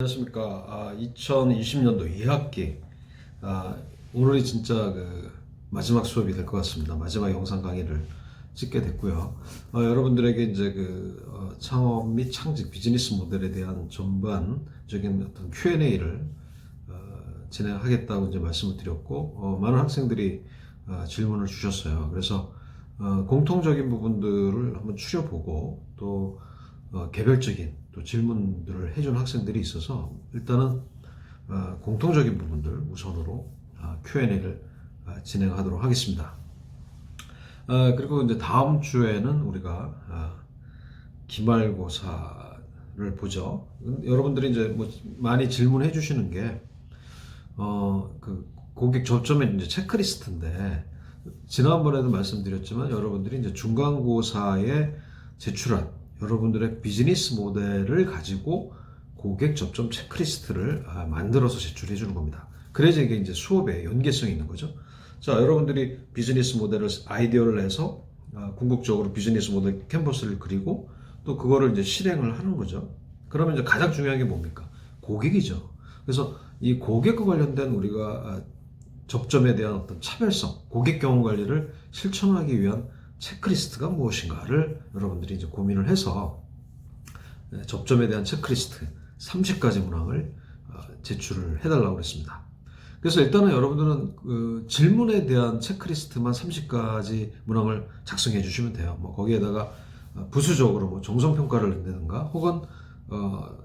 안녕하십니까. 2020년도 2학기. 오늘이 진짜 마지막 수업이 될 것 같습니다. 마지막 영상 강의를 찍게 됐고요. 여러분들에게 이제 창업 및 창직 비즈니스 모델에 대한 전반적인 어떤 Q&A를 진행하겠다고 이제 말씀을 드렸고, 많은 학생들이 질문을 주셨어요. 그래서 공통적인 부분들을 한번 추려보고 또 개별적인 또 질문들을 해준 학생들이 있어서 일단은 공통적인 부분들 우선으로 Q&A를 진행하도록 하겠습니다. 그리고 이제 다음 주에는 우리가 기말고사를 보죠. 여러분들이 이제 많이 질문해 주시는 게 고객 접점의 이제 체크리스트인데, 지난번에도 말씀드렸지만 여러분들이 이제 중간고사에 제출한 여러분들의 비즈니스 모델을 가지고 고객 접점 체크리스트를 만들어서 제출해 주는 겁니다. 그래서 이게 이제 수업에 연계성이 있는 거죠. 자, 여러분들이 비즈니스 모델을 아이디어를 내서 궁극적으로 비즈니스 모델 캔버스를 그리고 또 그거를 이제 실행을 하는 거죠. 그러면 이제 가장 중요한 게 뭡니까? 고객이죠. 그래서 이 고객과 관련된 우리가 접점에 대한 어떤 차별성, 고객 경험 관리를 실천하기 위한 체크리스트가 무엇인가를 여러분들이 이제 고민을 해서 접점에 대한 체크리스트 30가지 문항을 제출을 해달라고 그랬습니다. 그래서 일단은 여러분들은 질문에 대한 체크리스트만 30가지 문항을 작성해 주시면 돼요. 거기에다가 부수적으로 정성평가를 낸다든가 혹은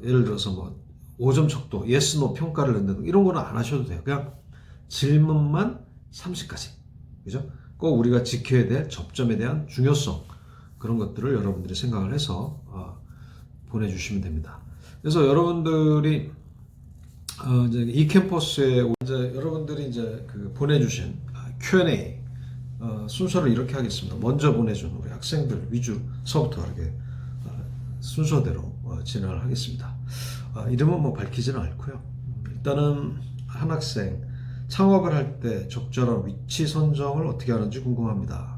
예를 들어서 5점 척도, yes, no 평가를 낸다든가 이런 거는 안 하셔도 돼요. 그냥 질문만 30가지. 그죠? 꼭 우리가 지켜야 될 접점에 대한 중요성, 그런 것들을 여러분들이 생각을 해서 보내주시면 됩니다. 그래서 여러분들이 이제 이 캠퍼스에 이제 여러분들이 이제 보내주신 Q&A 순서를 이렇게 하겠습니다. 먼저 보내준 우리 학생들 위주서부터 이렇게 순서대로 진행을 하겠습니다. 이름은 밝히지는 않고요. 일단은 한 학생, 창업을 할 때 적절한 위치 선정을 어떻게 하는지 궁금합니다.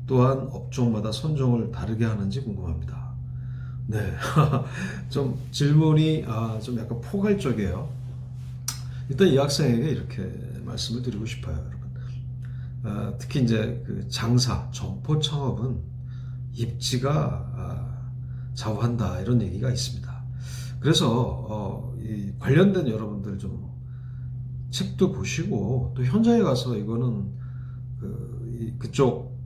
또한 업종마다 선정을 다르게 하는지 궁금합니다. 네, 좀 질문이 좀 약간 포괄적이에요. 일단 이 학생에게 이렇게 말씀을 드리고 싶어요, 여러분. 특히 이제 장사, 점포 창업은 입지가 좌우한다, 이런 얘기가 있습니다. 그래서 이 관련된 여러분들 좀 책도 보시고 또 현장에 가서 이거는 그쪽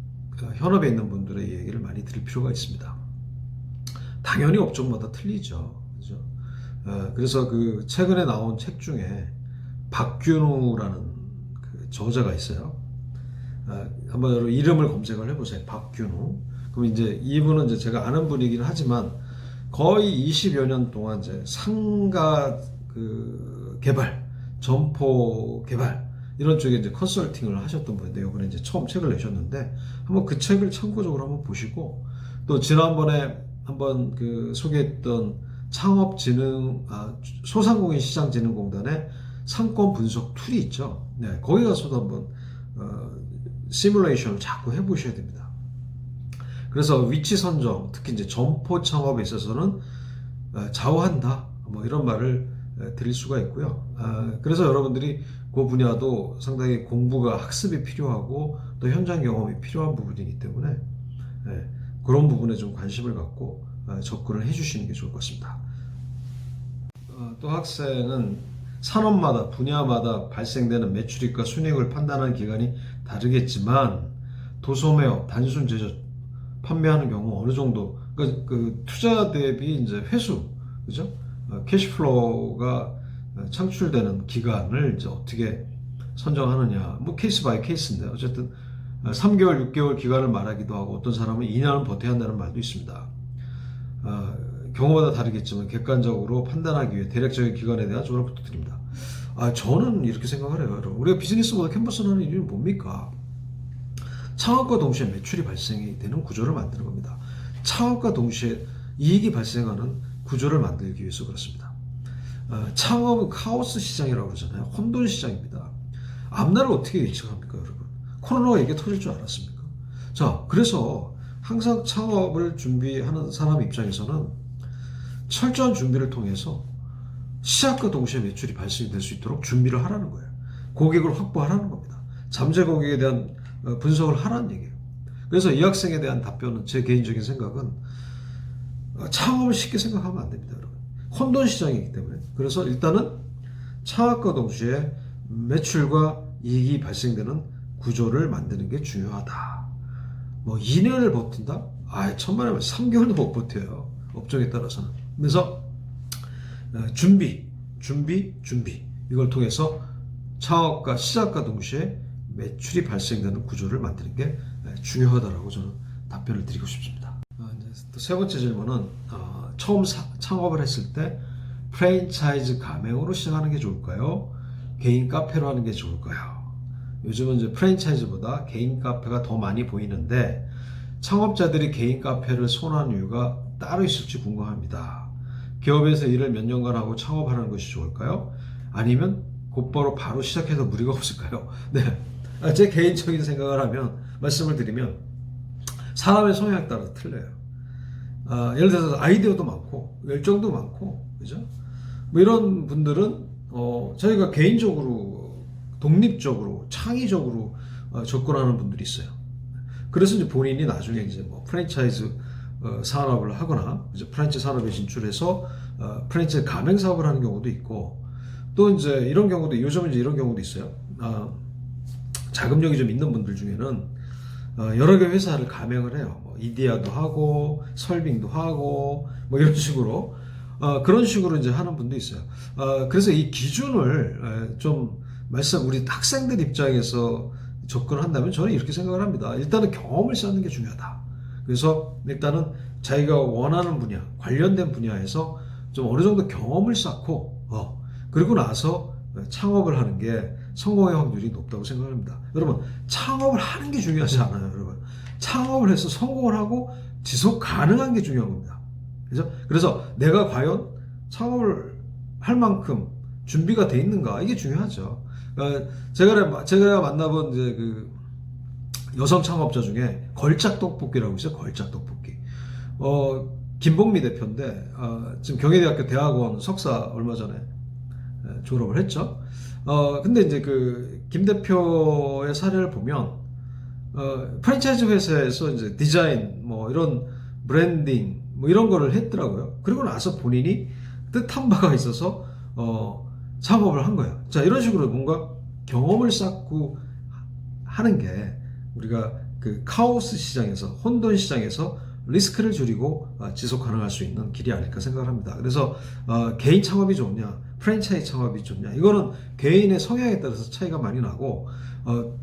현업에 있는 분들의 얘기를 많이 들을 필요가 있습니다. 당연히 업종마다 틀리죠. 그죠? 그래서 최근에 나온 책 중에 박균우라는 저자가 있어요. 한번 여러분 이름을 검색을 해보세요. 박균우. 그럼 이제 이분은 이제 제가 아는 분이긴 하지만 거의 20여 년 동안 이제 상가 개발, 점포 개발 이런 쪽에 이제 컨설팅을 하셨던 분인데, 이번에 이제 처음 책을 내셨는데 한번 그 책을 참고적으로 한번 보시고, 또 지난번에 한번 소개했던 소상공인시장진흥공단의 상권 분석 툴이 있죠. 네, 거기 가서도 한번 시뮬레이션을 자꾸 해보셔야 됩니다. 그래서 위치 선정, 특히 이제 점포 창업에 있어서는 좌우한다, 이런 말을 드릴 수가 있고요. 그래서 여러분들이 그 분야도 상당히 공부가, 학습이 필요하고 또 현장 경험이 필요한 부분이기 때문에 그런 부분에 좀 관심을 갖고 접근을 해주시는 게 좋을 것 같습니다. 또 학생은 산업마다, 분야마다 발생되는 매출익과 순이익을 판단하는 기간이 다르겠지만 도소매업, 단순 제조 판매하는 경우 어느 정도 투자 대비 이제 회수, 그죠? 캐시플로우가 창출되는 기간을 이제 어떻게 선정하느냐, 케이스 바이 케이스인데, 어쨌든 3개월, 6개월 기간을 말하기도 하고 어떤 사람은 2년은 버텨야 한다는 말도 있습니다. 경우마다 다르겠지만 객관적으로 판단하기 위해 대략적인 기간에 대한 조언을 부탁드립니다. 저는 이렇게 생각을 해요. 여러분, 우리가 비즈니스 모델 캔버스를 하는 이유는 뭡니까? 창업과 동시에 매출이 발생이 되는 구조를 만드는 겁니다. 창업과 동시에 이익이 발생하는 구조를 만들기 위해서 그렇습니다. 창업은 카오스 시장이라고 그러잖아요. 혼돈 시장입니다. 앞날을 어떻게 예측합니까, 여러분? 코로나가 이게 터질 줄 알았습니까? 자, 그래서 항상 창업을 준비하는 사람 입장에서는 철저한 준비를 통해서 시작과 동시에 매출이 발생이 될 수 있도록 준비를 하라는 거예요. 고객을 확보하라는 겁니다. 잠재 고객에 대한 분석을 하라는 얘기예요. 그래서 이 학생에 대한 답변은 제 개인적인 생각은 창업을 쉽게 생각하면 안 됩니다, 여러분. 혼돈 시장이기 때문에. 그래서 일단은 창업과 동시에 매출과 이익이 발생되는 구조를 만드는 게 중요하다. 뭐 2년을 버틴다? 천만에면 3개월도 못 버텨요. 업종에 따라서는. 그래서 준비. 이걸 통해서 창업과 시작과 동시에 매출이 발생되는 구조를 만드는 게 중요하다라고 저는 답변을 드리고 싶습니다. 또 세 번째 질문은 처음 창업을 했을 때 프랜차이즈 가맹으로 시작하는 게 좋을까요? 개인 카페로 하는 게 좋을까요? 요즘은 이제 프랜차이즈보다 개인 카페가 더 많이 보이는데 창업자들이 개인 카페를 선호하는 이유가 따로 있을지 궁금합니다. 기업에서 일을 몇 년간 하고 창업하는 것이 좋을까요? 아니면 곧바로 바로 시작해서 무리가 없을까요? 네, 제 개인적인 생각을 하면 말씀을 드리면 사람의 성향에 따라 틀려요. 예를 들어서 아이디어도 많고 열정도 많고 그죠? 뭐 이런 분들은 저희가 개인적으로 독립적으로 창의적으로 접근하는 분들이 있어요. 그래서 이제 본인이 나중에 이제 뭐 프랜차이즈 산업을 하거나 이제 프랜차이즈 산업에 진출해서 프랜차이즈 가맹 사업을 하는 경우도 있고 또 이제 이런 경우도 요즘은 이제 이런 경우도 있어요. 자금력이 좀 있는 분들 중에는 여러 개 회사를 가맹을 해요. 뭐 이디야도 하고 설빙도 하고 뭐 이런 식으로 그런 식으로 이제 하는 분도 있어요. 그래서 이 기준을 좀 우리 학생들 입장에서 접근을 한다면 저는 이렇게 생각을 합니다. 일단은 경험을 쌓는 게 중요하다. 그래서 일단은 자기가 원하는 분야, 관련된 분야에서 좀 어느 정도 경험을 쌓고 그리고 나서 창업을 하는 게 성공의 확률이 높다고 생각합니다. 여러분, 창업을 하는 게 중요하지 않아요, 여러분. 창업을 해서 성공을 하고 지속 가능한 게 중요한 겁니다. 그죠? 그래서 내가 과연 창업을 할 만큼 준비가 돼 있는가 이게 중요하죠. 제가 만나본 이제 그 여성 창업자 중에 걸작 떡볶이라고 있어요. 걸작 떡볶이. 김복미 대표인데 지금 경희대학교 대학원 석사 얼마 전에 졸업을 했죠. 근데 이제 그 김 대표의 사례를 보면 프랜차이즈 회사에서 이제 디자인 뭐 이런 브랜딩 뭐 이런 거를 했더라고요. 그리고 나서 본인이 뜻한 바가 있어서 창업을 한 거예요. 자, 이런 식으로 뭔가 경험을 쌓고 하는 게 우리가 그 카오스 시장에서 혼돈 시장에서 리스크를 줄이고 지속 가능할 수 있는 길이 아닐까 생각을 합니다. 그래서 개인 창업이 좋냐, 프랜차이즈 창업이 좋냐, 이거는 개인의 성향에 따라서 차이가 많이 나고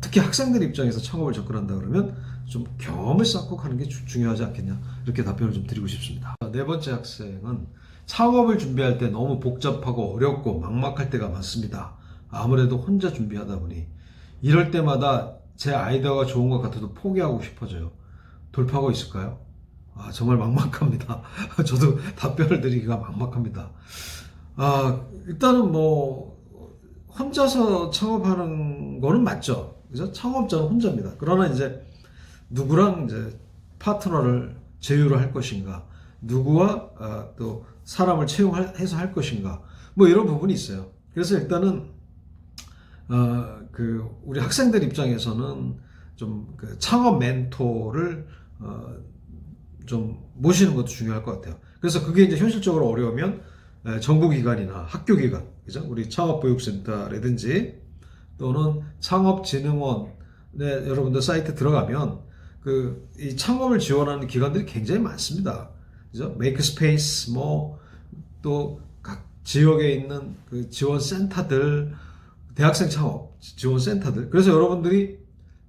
특히 학생들 입장에서 창업을 접근한다 그러면 좀 경험을 쌓고 가는 게 중요하지 않겠냐, 이렇게 답변을 좀 드리고 싶습니다. 네 번째 학생은 창업을 준비할 때 너무 복잡하고 어렵고 막막할 때가 많습니다. 아무래도 혼자 준비하다 보니 이럴 때마다 제 아이디어가 좋은 것 같아도 포기하고 싶어져요. 돌파가 있을까요? 정말 막막합니다. 저도 답변을 드리기가 막막합니다. 일단은 뭐 혼자서 창업하는 거는 맞죠. 그죠? 창업자는 혼자입니다. 그러나 이제 누구랑 이제 파트너를 제휴를 할 것인가, 누구와 또 사람을 채용해서 할 것인가, 뭐 이런 부분이 있어요. 그래서 일단은 우리 학생들 입장에서는 좀 그 창업 멘토를 좀 모시는 것도 중요할 것 같아요. 그래서 그게 이제 현실적으로 어려우면 정부기관이나 학교기관, 그죠? 우리 창업보육센터라든지 또는 창업진흥원에 여러분들 사이트 들어가면 이 창업을 지원하는 기관들이 굉장히 많습니다. 그죠? 메이크스페이스, 뭐 또 각 지역에 있는 그 지원센터들, 대학생 창업 지원센터들. 그래서 여러분들이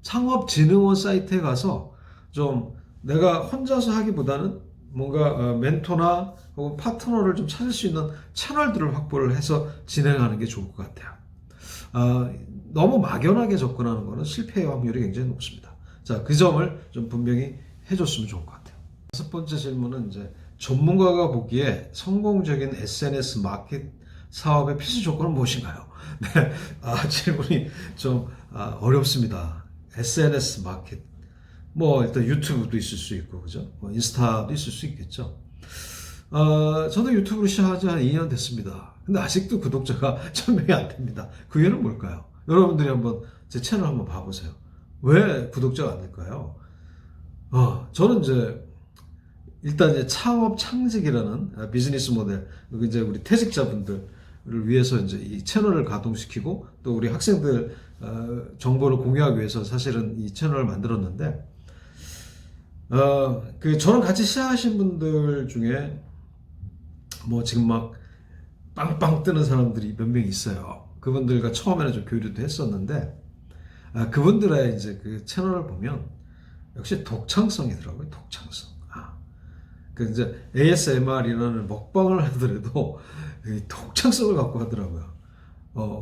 창업진흥원 사이트에 가서 좀 내가 혼자서 하기보다는 뭔가 멘토나 혹은 파트너를 좀 찾을 수 있는 채널들을 확보를 해서 진행하는 게 좋을 것 같아요. 너무 막연하게 접근하는 것은 실패의 확률이 굉장히 높습니다. 자, 그 점을 좀 분명히 해줬으면 좋을 것 같아요. 다섯 번째 질문은 이제 전문가가 보기에 성공적인 SNS 마켓 사업의 필수 조건은 무엇인가요? 네, 질문이 좀 어렵습니다. SNS 마켓. 뭐 일단 유튜브도 있을 수 있고, 그죠? 뭐 인스타도 있을 수 있겠죠. 저도 유튜브를 시작한 지 한 2년 됐습니다. 근데 아직도 구독자가 1000명이 안 됩니다. 그 이유는 뭘까요? 여러분들이 한번 제 채널 한번 봐보세요. 왜 구독자가 안 될까요? 저는 이제 일단 이제 창업 창직이라는 비즈니스 모델, 이제 우리 퇴직자분들을 위해서 이제 이 채널을 가동시키고 또 우리 학생들 정보를 공유하기 위해서 사실은 이 채널을 만들었는데, 저랑 같이 시작하신 분들 중에 뭐 지금 막 빵빵 뜨는 사람들이 몇 명 있어요. 그분들과 처음에는 좀 교류도 했었는데, 그분들의 이제 그 채널을 보면 역시 독창성이더라고요. 독창성. 그 이제 ASMR이라는 먹방을 하더라도 이 독창성을 갖고 하더라고요.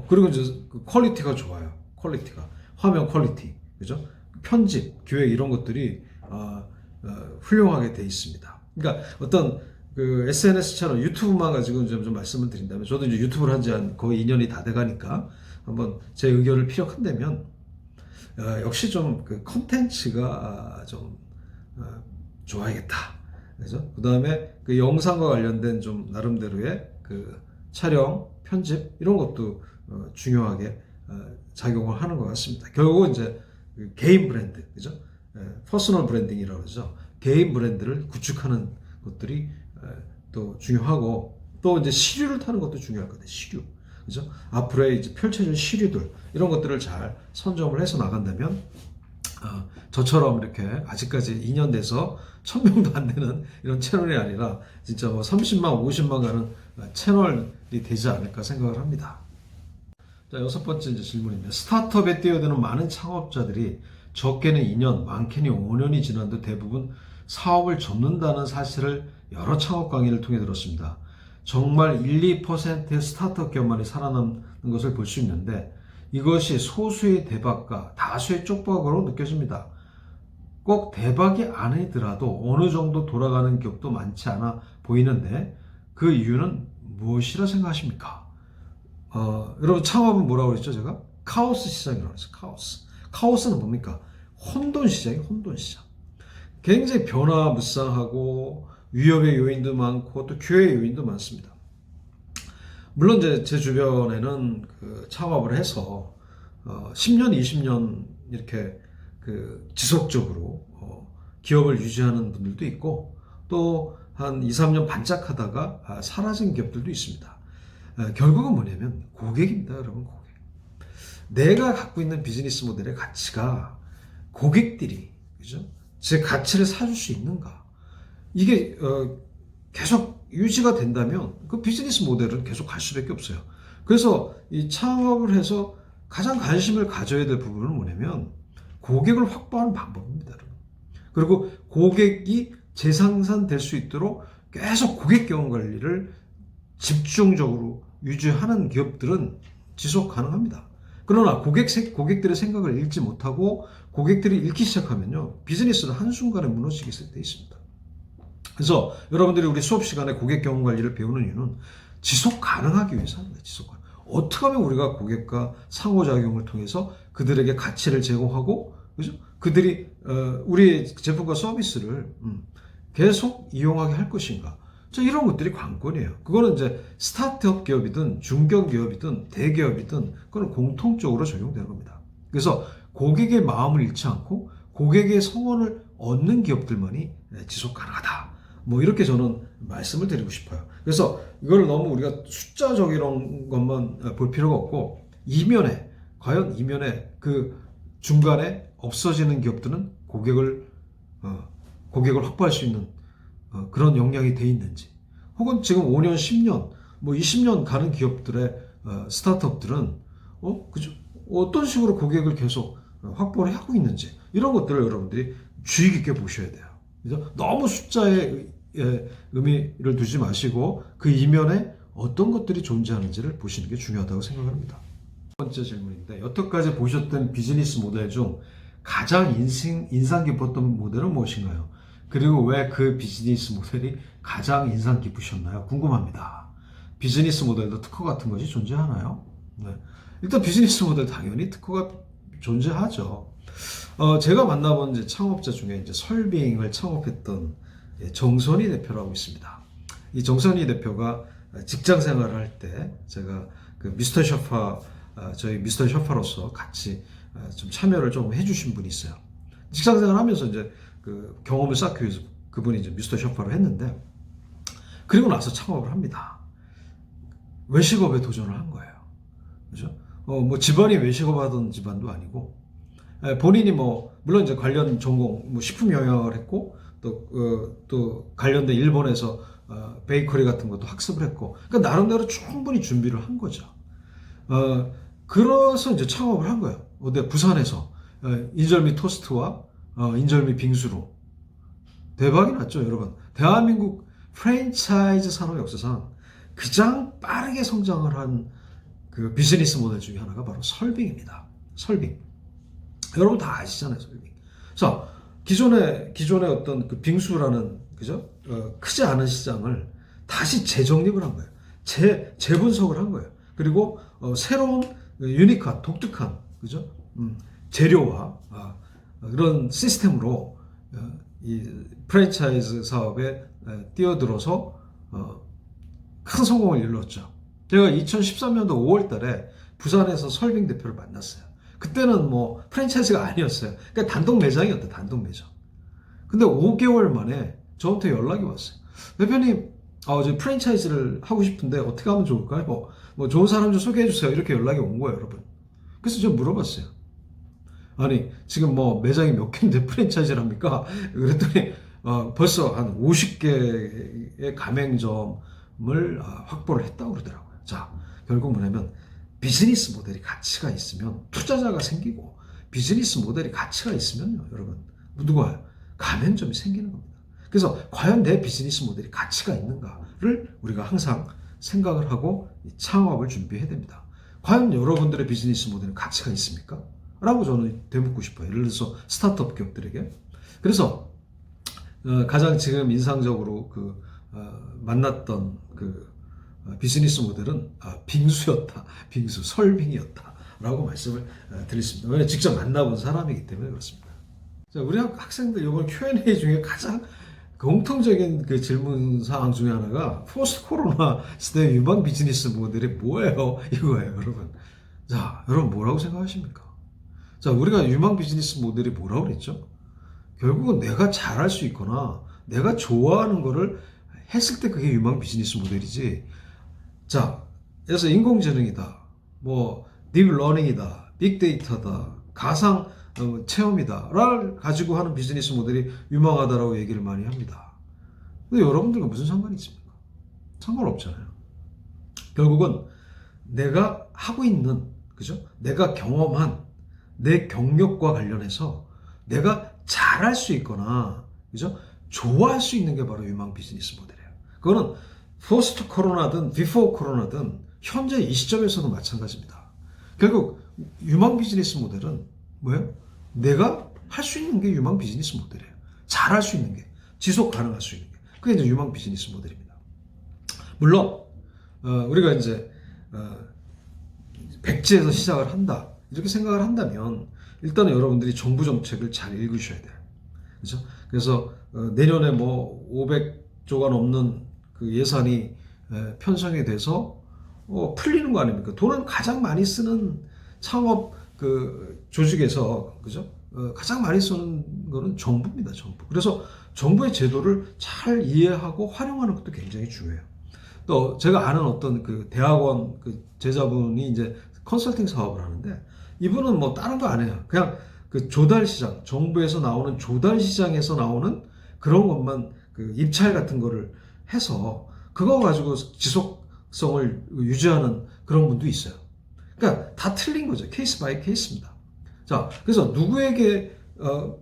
그리고 이제 그 퀄리티가 좋아요. 퀄리티가 화면 퀄리티, 그죠? 편집, 기획 이런 것들이 훌륭하게 돼 있습니다. 그러니까 어떤 그 SNS 채널, 유튜브만 가지고 좀 말씀을 드린다면, 저도 이제 유튜브를 한 지 거의 2년이 다 돼가니까 한번 제 의견을 피력한다면, 역시 좀 그 컨텐츠가 좀 좋아야겠다. 그죠? 그 다음에 그 영상과 관련된 좀 나름대로의 그 촬영, 편집 이런 것도 중요하게 작용을 하는 것 같습니다. 결국은 이제 그 개인 브랜드, 그죠? 퍼스널 브랜딩이라고 그러죠. 개인 브랜드를 구축하는 것들이 또 중요하고, 또 이제 시류를 타는 것도 중요할 것 같아요. 시류, 그죠? 앞으로의 이제 펼쳐질 시류들 이런 것들을 잘 선점을 해서 나간다면, 저처럼 이렇게 아직까지 2년 돼서 1000명도 안 되는 이런 채널이 아니라 진짜 뭐 30만, 50만 가는 채널이 되지 않을까 생각을 합니다. 자, 6번째 이제 질문입니다. 스타트업에 뛰어드는 많은 창업자들이 적게는 2년, 많게는 5년이 지난도 대부분 사업을 접는다는 사실을 여러 창업 강의를 통해 들었습니다. 정말 1, 2%의 스타트업 기업만이 살아남는 것을 볼 수 있는데, 이것이 소수의 대박과 다수의 쪽박으로 느껴집니다. 꼭 대박이 아니더라도 어느 정도 돌아가는 기업도 많지 않아 보이는데, 그 이유는 무엇이라 생각하십니까? 여러분, 창업은 뭐라고 그랬죠, 제가? 카오스 시장이라고 했어요. 카오스는 뭡니까? 혼돈 시장이에요, 혼돈 시장. 굉장히 변화무쌍하고 위협의 요인도 많고 또 기회의 요인도 많습니다. 물론 이제 제 주변에는 그 창업을 해서 10년, 20년 이렇게 그 지속적으로 기업을 유지하는 분들도 있고, 또 한 2, 3년 반짝하다가 사라진 기업들도 있습니다. 결국은 뭐냐면 고객입니다, 여러분. 고객. 내가 갖고 있는 비즈니스 모델의 가치가 고객들이, 그죠? 제 가치를 사줄 수 있는가? 이게 계속 유지가 된다면 그 비즈니스 모델은 계속 갈 수밖에 없어요. 그래서 이 창업을 해서 가장 관심을 가져야 될 부분은 뭐냐면 고객을 확보하는 방법입니다, 여러분. 그리고 고객이 재생산될 수 있도록 계속 고객 경험 관리를 집중적으로 유지하는 기업들은 지속 가능합니다. 그러나 고객들의 생각을 읽지 못하고 고객들이 읽기 시작하면요, 비즈니스는 한순간에 무너지게 돼 있습니다. 그래서 여러분들이 우리 수업 시간에 고객 경험 관리를 배우는 이유는 지속 가능하기 위해서입니다. 지속 가능. 어떻게 하면 우리가 고객과 상호작용을 통해서 그들에게 가치를 제공하고, 그죠? 그들이 우리의 제품과 서비스를 계속 이용하게 할 것인가? 이런 것들이 관건이에요. 그거는 이제 스타트업 기업이든 중견 기업이든 대기업이든 그건 공통적으로 적용되는 겁니다. 그래서 고객의 마음을 잃지 않고 고객의 성원을 얻는 기업들만이 지속 가능하다. 뭐 이렇게 저는 말씀을 드리고 싶어요. 그래서 이걸 너무 우리가 숫자적인 것만 볼 필요가 없고, 과연 이면에 그 중간에 없어지는 기업들은 고객을 확보할 수 있는 그런 역량이 돼 있는지, 혹은 지금 5년, 10년, 뭐 20년 가는 기업들의 스타트업들은 그죠? 어떤 식으로 고객을 계속 확보를 하고 있는지, 이런 것들을 여러분들이 주의 깊게 보셔야 돼요. 그래서 너무 숫자에 의미를 두지 마시고 그 이면에 어떤 것들이 존재하는지를 보시는 게 중요하다고 생각합니다. 첫 번째 질문인데, 여태까지 보셨던 비즈니스 모델 중 가장 인상 깊었던 모델은 무엇인가요? 그리고 왜 그 비즈니스 모델이 가장 인상 깊으셨나요? 궁금합니다. 비즈니스 모델도 특허 같은 것이 존재하나요? 네. 일단 비즈니스 모델 당연히 특허가 존재하죠. 제가 만나본 이제 창업자 중에 이제 설빙을 창업했던 정선희 대표라고 있습니다. 이 정선희 대표가 직장 생활을 할 때 제가 그 미스터 셔파, 저희 미스터 셔파로서 같이 좀 참여를 좀 해주신 분이 있어요. 직장 생활 하면서 이제 그 경험을 쌓기 위해서 그분이 이제 미스터 셔파를 했는데, 그리고 나서 창업을 합니다. 외식업에 도전을 한 거예요. 그죠? 뭐 집안이 외식업 하던 집안도 아니고, 본인이 뭐, 물론 이제 관련 전공, 뭐 식품 영양을 했고, 또 관련된 일본에서 베이커리 같은 것도 학습을 했고, 그러니까 나름대로 충분히 준비를 한 거죠. 그래서 이제 창업을 한 거예요. 어디 부산에서 인절미 토스트와 인절미 빙수로 대박이 났죠, 여러분. 대한민국 프랜차이즈 산업 역사상 가장 빠르게 성장을 한 그 비즈니스 모델 중에 하나가 바로 설빙입니다. 설빙. 여러분 다 아시잖아요, 설빙. 자, 기존의 어떤 그 빙수라는, 그죠? 크지 않은 시장을 다시 재정립을 한 거예요. 재분석을 한 거예요. 그리고 새로운 유니크한, 독특한, 그죠? 재료와 그런 시스템으로 이 프랜차이즈 사업에 뛰어들어서 큰 성공을 이뤘죠. 제가 2013년도 5월 달에 부산에서 설빙 대표를 만났어요. 그때는 뭐 프랜차이즈가 아니었어요. 그러니까 단독 매장이었다, 단독 매장. 근데 5개월 만에 저한테 연락이 왔어요. 대표님, 저 프랜차이즈를 하고 싶은데 어떻게 하면 좋을까요? 뭐 좋은 사람 좀 소개해 주세요. 이렇게 연락이 온 거예요, 여러분. 그래서 좀 물어봤어요. 아니, 지금 뭐 매장이 몇 개인데 프랜차이즈랍니까? 그랬더니 벌써 한 50개의 가맹점을 확보를 했다고 그러더라고요. 자, 결국 뭐냐면 비즈니스 모델이 가치가 있으면 투자자가 생기고, 비즈니스 모델이 가치가 있으면요, 여러분, 누가 가맹점이 생기는 겁니다. 그래서 과연 내 비즈니스 모델이 가치가 있는가를 우리가 항상 생각을 하고 창업을 준비해야 됩니다. 과연 여러분들의 비즈니스 모델은 가치가 있습니까? 라고 저는 되묻고 싶어요. 예를 들어서 스타트업 기업들에게. 그래서 가장 지금 인상적으로 만났던 비즈니스 모델은 빙수였다. 빙수, 설빙이었다. 라고 말씀을 드렸습니다. 왜냐하면 직접 만나본 사람이기 때문에 그렇습니다. 자, 우리 학생들 이번 Q&A 중에 가장 공통적인 그 질문 사항 중에 하나가 포스트 코로나 시대 유망 비즈니스 모델이 뭐예요? 이거예요, 여러분. 자, 여러분 뭐라고 생각하십니까? 자, 우리가 유망 비즈니스 모델이 뭐라고 그랬죠? 결국은 내가 잘할 수 있거나 내가 좋아하는 거를 했을 때 그게 유망 비즈니스 모델이지. 자, 그래서 인공지능이다, 뭐 딥러닝이다, 빅데이터다, 가상 체험이다를 가지고 하는 비즈니스 모델이 유망하다라고 얘기를 많이 합니다. 근데 여러분들과 무슨 상관이 있습니까? 상관없잖아요. 결국은 내가 하고 있는, 그죠? 내가 경험한 내 경력과 관련해서 내가 잘할 수 있거나, 그죠? 좋아할 수 있는 게 바로 유망 비즈니스 모델이에요. 그거는 포스트 코로나든 비포 코로나든 현재 이 시점에서도 마찬가지입니다. 결국 유망 비즈니스 모델은 뭐예요? 내가 할 수 있는 게 유망 비즈니스 모델이에요. 잘할 수 있는 게, 지속 가능할 수 있는 게, 그게 이제 유망 비즈니스 모델입니다. 물론 우리가 이제 백지에서 시작을 한다, 이렇게 생각을 한다면 일단은 여러분들이 정부 정책을 잘 읽으셔야 돼요. 그렇죠? 그래서 내년에 뭐 500조가 넘는 그 예산이 편성이 돼서 풀리는 거 아닙니까? 돈을 가장 많이 쓰는 창업 조직에서, 그죠? 가장 많이 쓰는 거는 정부입니다, 정부. 그래서 정부의 제도를 잘 이해하고 활용하는 것도 굉장히 중요해요. 또 제가 아는 어떤 그 대학원 제자분이 이제 컨설팅 사업을 하는데, 이분은 뭐 다른 거 안 해요. 그냥 그 조달 시장, 정부에서 나오는 조달 시장에서 나오는 그런 것만 입찰 같은 거를 해서 그거 가지고 지속성을 유지하는 그런 분도 있어요. 그러니까 다 틀린 거죠. 케이스 바이 케이스입니다. 자, 그래서 누구에게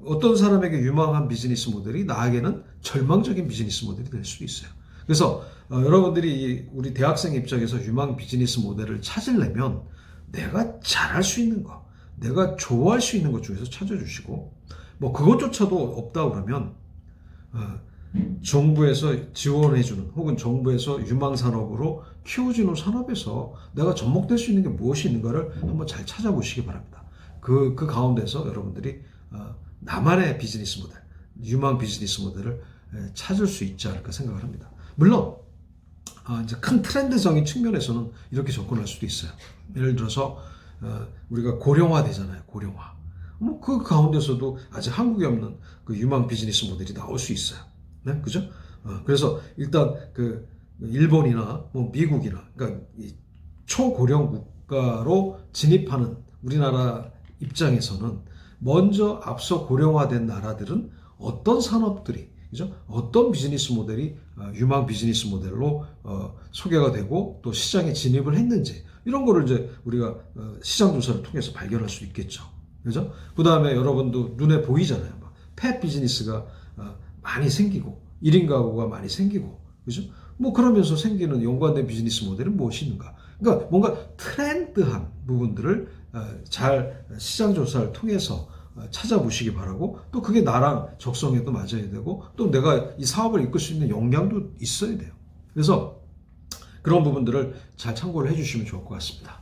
어떤 사람에게 유망한 비즈니스 모델이 나에게는 절망적인 비즈니스 모델이 될 수도 있어요. 그래서 여러분들이 우리 대학생 입장에서 유망 비즈니스 모델을 찾으려면 내가 잘할 수 있는 거, 내가 좋아할 수 있는 것 중에서 찾아주시고, 뭐 그것조차도 없다 그러면 정부에서 지원해주는, 혹은 정부에서 유망산업으로 키워주는 산업에서 내가 접목될 수 있는 게 무엇이 있는가를 한번 잘 찾아보시기 바랍니다. 그 가운데서 여러분들이 나만의 비즈니스 모델, 유망 비즈니스 모델을 찾을 수 있지 않을까 생각을 합니다. 물론 이제 큰 트렌드적인 측면에서는 이렇게 접근할 수도 있어요. 예를 들어서 우리가 고령화되잖아요. 고령화. 뭐 그 가운데서도 아직 한국에 없는 그 유망 비즈니스 모델이 나올 수 있어요. 네, 그죠? 그래서 일단 그 일본이나 뭐 미국이나 그러니까 이 초고령 국가로 진입하는 우리나라 입장에서는 먼저 앞서 고령화된 나라들은 어떤 산업들이 그죠? 어떤 비즈니스 모델이 유망 비즈니스 모델로 소개가 되고 또 시장에 진입을 했는지 이런 거를 이제 우리가 시장 조사를 통해서 발견할 수 있겠죠. 그죠? 그 다음에 여러분도 눈에 보이잖아요. 펫 비즈니스가 많이 생기고 1인 가구가 많이 생기고 그죠? 뭐 그러면서 생기는 연관된 비즈니스 모델은 무엇이 있는가? 그러니까 뭔가 트렌드한 부분들을 잘 시장 조사를 통해서 찾아보시기 바라고 또 그게 나랑 적성에도 맞아야 되고 또 내가 이 사업을 이끌 수 있는 역량도 있어야 돼요. 그래서 그런 부분들을 잘 참고를 해주시면 좋을 것 같습니다.